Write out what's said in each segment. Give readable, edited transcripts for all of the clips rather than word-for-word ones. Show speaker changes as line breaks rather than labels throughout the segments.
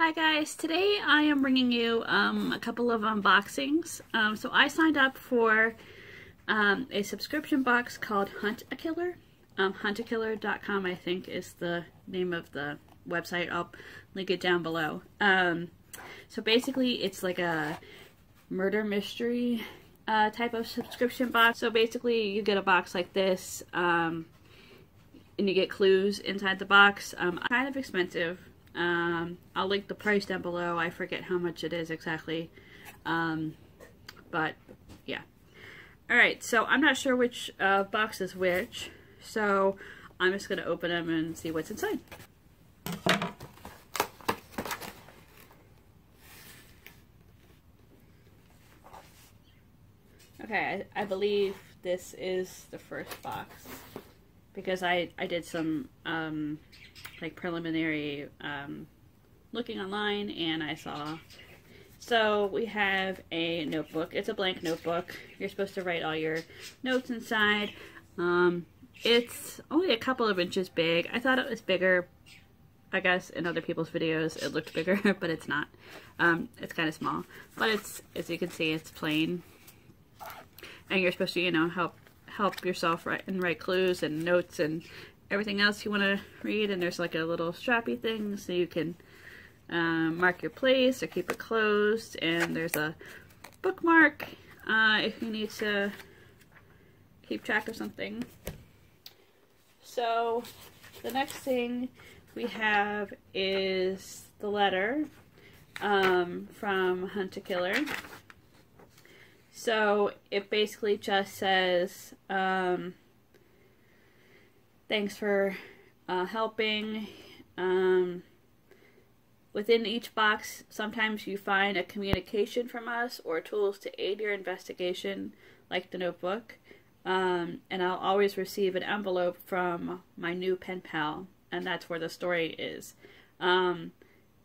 Hi guys, today I am bringing you a couple of unboxings. So I signed up for a subscription box called Hunt a Killer. Huntakiller.com I think is the name of the website. I'll link it down below. So basically it's like a murder mystery type of subscription box. So basically you get a box like this and you get clues inside the box. Kind of expensive. I'll link the price down below. I forget how much it is exactly. But yeah. Alright, so I'm not sure which box is which. So I'm just going to open them and see what's inside. Okay, I believe this is the first box. Because I did some like preliminary looking online and I saw. So we have a notebook. It's a blank notebook. You're supposed to write all your notes inside. It's only a couple of inches big. I thought it was bigger. I guess in other people's videos it looked bigger, but it's not. It's kind of small. But it's, as you can see, it's plain. And you're supposed to, you know, help yourself write clues and notes and everything else you want to read. And there's like a little strappy thing so you can mark your place or keep it closed. And there's a bookmark if you need to keep track of something. So the next thing we have is the letter from Hunt a Killer. So it basically just says, thanks for helping. Within each box, sometimes you find a communication from us or tools to aid your investigation, like the notebook. And I'll always receive an envelope from my new pen pal, and that's where the story is.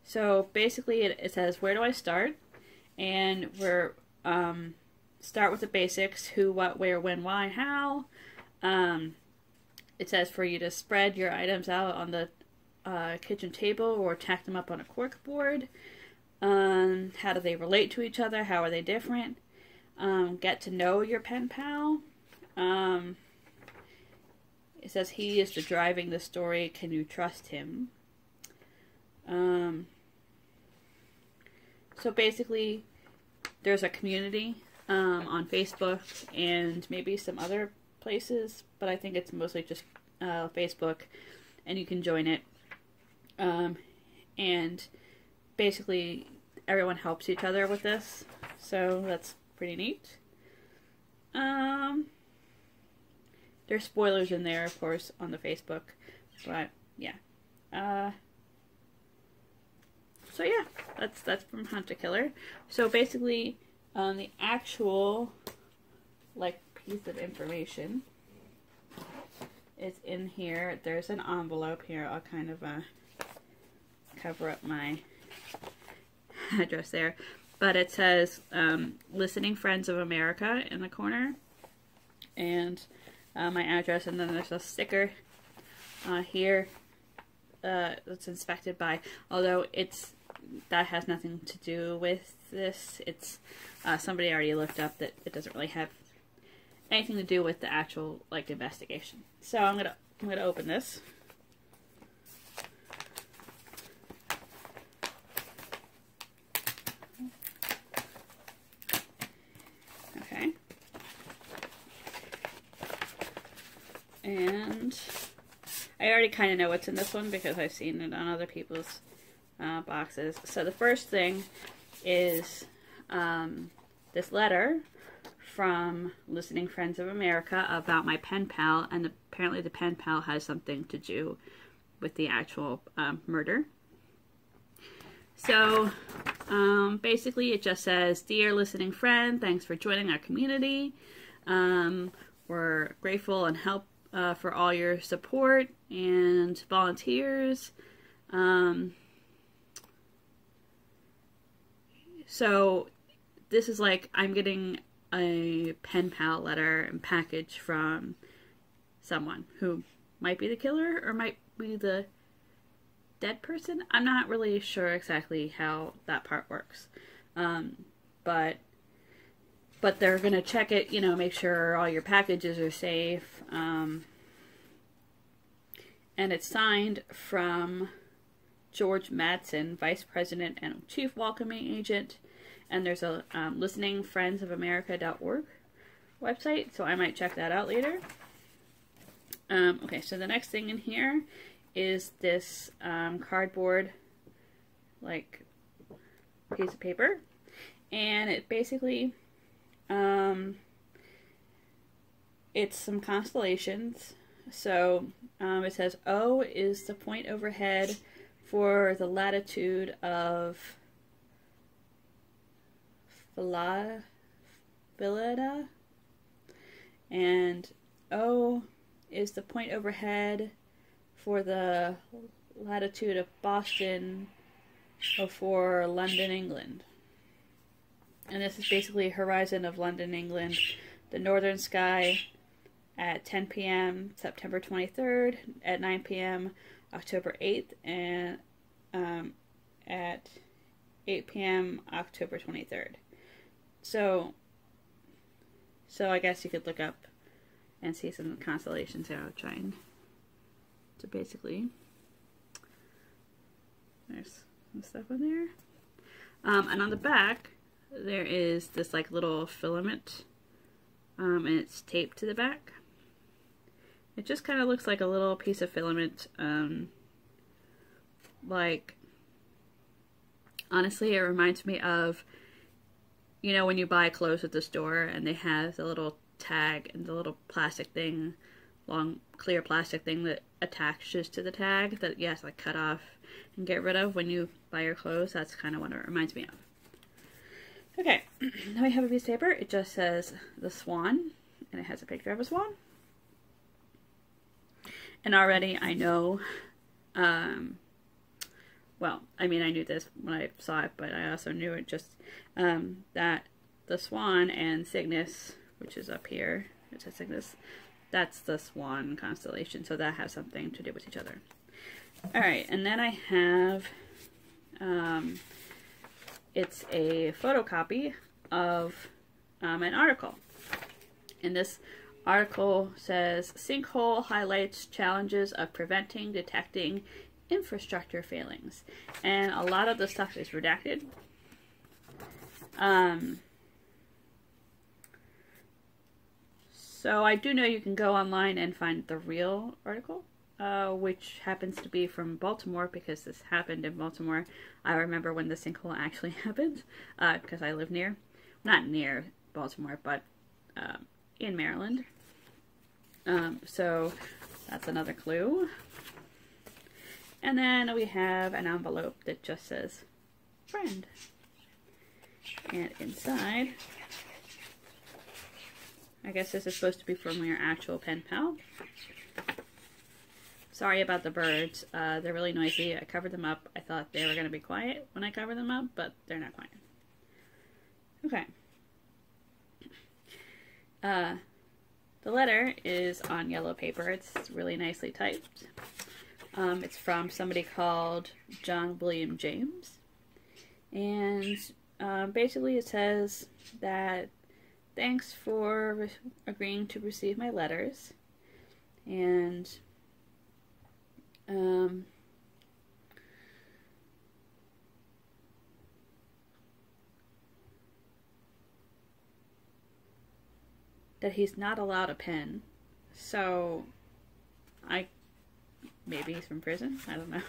So basically it says, where do I start? And we're... start with the basics: who, what, where, when, why, how. It says for you to spread your items out on the kitchen table or tack them up on a cork board. How do they relate to each other? How are they different? Get to know your pen pal. It says he is the driving the story. Can you trust him? So basically, there's a community on Facebook and maybe some other places, but I think it's mostly just Facebook, and you can join it. And basically everyone helps each other with this, so that's pretty neat. There's spoilers in there, of course, on the Facebook, but yeah. So yeah, that's from Hunt a Killer. So basically, the actual, like, piece of information is in here. There's an envelope here. I'll kind of cover up my address there. But it says, Listening Friends of America in the corner. And my address. And then there's a sticker here that's inspected by, although that has nothing to do with this. It's somebody already looked up that it doesn't really have anything to do with the actual, like, investigation. So I'm gonna open this. Okay. And I already kind of know what's in this one because I've seen it on other people's boxes. So the first thing is this letter from Listening Friends of America about my pen pal, and apparently the pen pal has something to do with the actual murder. So basically it just says, dear listening friend, thanks for joining our community. We're grateful and help for all your support and volunteers. So this is like, I'm getting a pen pal letter and package from someone who might be the killer or might be the dead person. I'm not really sure exactly how that part works. But they're going to check it, you know, make sure all your packages are safe. And it's signed from George Madsen, Vice President and Chief Welcoming Agent. And there's a listeningfriendsofamerica.org website, so I might check that out later. Okay, so the next thing in here is this cardboard, like, piece of paper. And it basically, it's some constellations. So it says O is the point overhead for the latitude of Phyllida, and O is the point overhead for the latitude of Boston or for London, England. And this is basically horizon of London, England, the northern sky at 10 p.m. September 23rd, at 9 p.m. October 8th, and at 8 p.m. October 23rd. So I guess you could look up and see some constellations here. I'm trying to basically, there's some stuff on there. And on the back, there is this like little filament, and it's taped to the back. It just kind of looks like a little piece of filament. Like, honestly, it reminds me of, you know, when you buy clothes at the store and they have the little tag and the little plastic thing, long clear plastic thing that attaches to the tag that you have to like cut off and get rid of when you buy your clothes. That's kind of what it reminds me of. Okay, now we have a piece of paper. It just says the Swan, and it has a picture of a swan. And already I know, well, I mean, I knew this when I saw it, but I also knew it just, that the Swan and Cygnus, which is up here, it says Cygnus, that's the Swan constellation, so that has something to do with each other. Alright, and then I have, it's a photocopy of an article. And this article says, Sinkhole highlights challenges of preventing, detecting infrastructure failings. And a lot of the stuff is redacted. So I do know you can go online and find the real article, which happens to be from Baltimore, because this happened in Baltimore. I remember when the sinkhole actually happened, because I live near, not near Baltimore, but in Maryland. So that's another clue. And then we have an envelope that just says friend. And inside, I guess this is supposed to be from your actual pen pal. Sorry about the birds. They're really noisy. I covered them up. I thought they were going to be quiet when I covered them up, but they're not quiet. Okay. The letter is on yellow paper. It's really nicely typed. It's from somebody called John William James. And basically it says that thanks for agreeing to receive my letters. And that he's not allowed a pen. So maybe he's from prison. I don't know.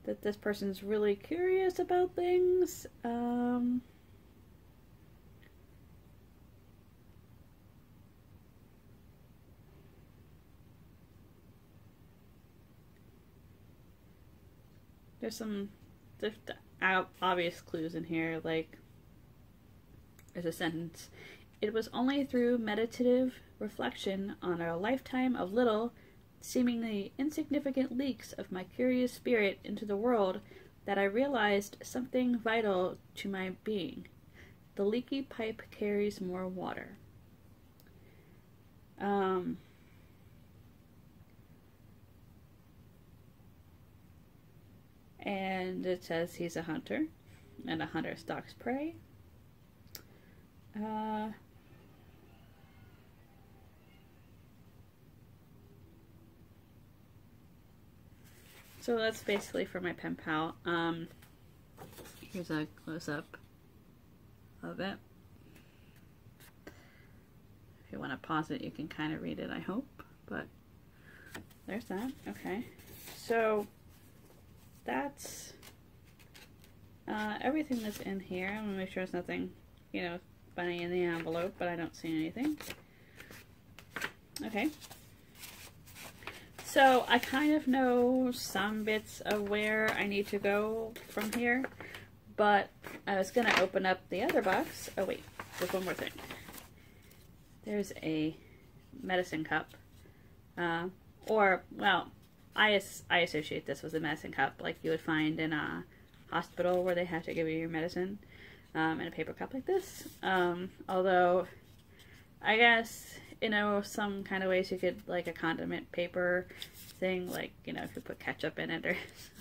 That this person's really curious about things. There's some obvious clues in here, like there's a sentence. It was only through meditative reflection on a lifetime of little, seemingly insignificant leaks of my curious spirit into the world that I realized something vital to my being. The leaky pipe carries more water. And it says he's a hunter, and a hunter stalks prey. So that's basically for my pen pal. Here's a close-up of it. If you want to pause it, you can kind of read it, I hope. But there's that. Okay. So that's everything that's in here. I'm gonna make sure there's nothing, you know, funny in the envelope, but I don't see anything. Okay. So I kind of know some bits of where I need to go from here, but I was gonna open up the other box. Oh wait, there's one more thing. There's a medicine cup, or, well, I associate this with a medicine cup like you would find in a hospital where they have to give you your medicine in a paper cup like this. Although, I guess, you know, some kind of ways you could, like a condiment paper thing, like, you know, if you put ketchup in it or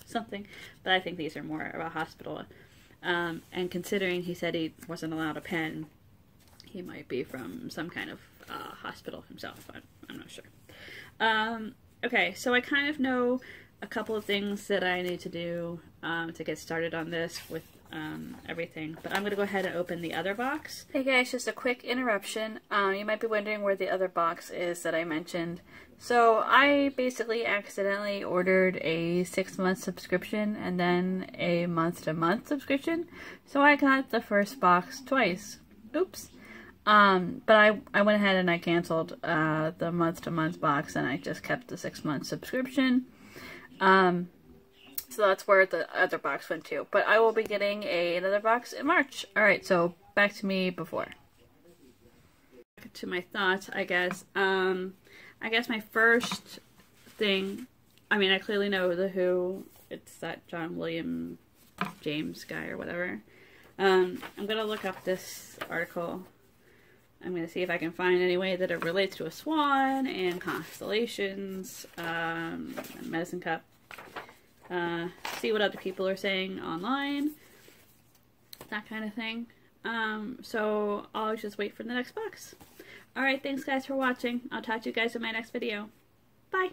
something. But I think these are more of a hospital. And considering he said he wasn't allowed a pen, he might be from some kind of hospital himself. I'm not sure. Okay, so I kind of know a couple of things that I need to do to get started on this with everything. But I'm going to go ahead and open the other box. Hey guys, just a quick interruption. You might be wondering where the other box is that I mentioned. So I basically accidentally ordered a 6-month subscription and then a month-to-month subscription. So I got the first box twice. Oops. But I went ahead and I canceled the month-to-month box and I just kept the 6-month subscription. So that's where the other box went to. But I will be getting another box in March. Alright, so back to me before. Back to my thoughts, I guess. I guess my first thing, I mean, I clearly know the Who. It's that John William James guy or whatever. I'm going to look up this article. I'm going to see if I can find any way that it relates to a swan and constellations, and medicine cup. See what other people are saying online, that kind of thing. So I'll just wait for the next box. Alright, thanks guys for watching. I'll talk to you guys in my next video. Bye!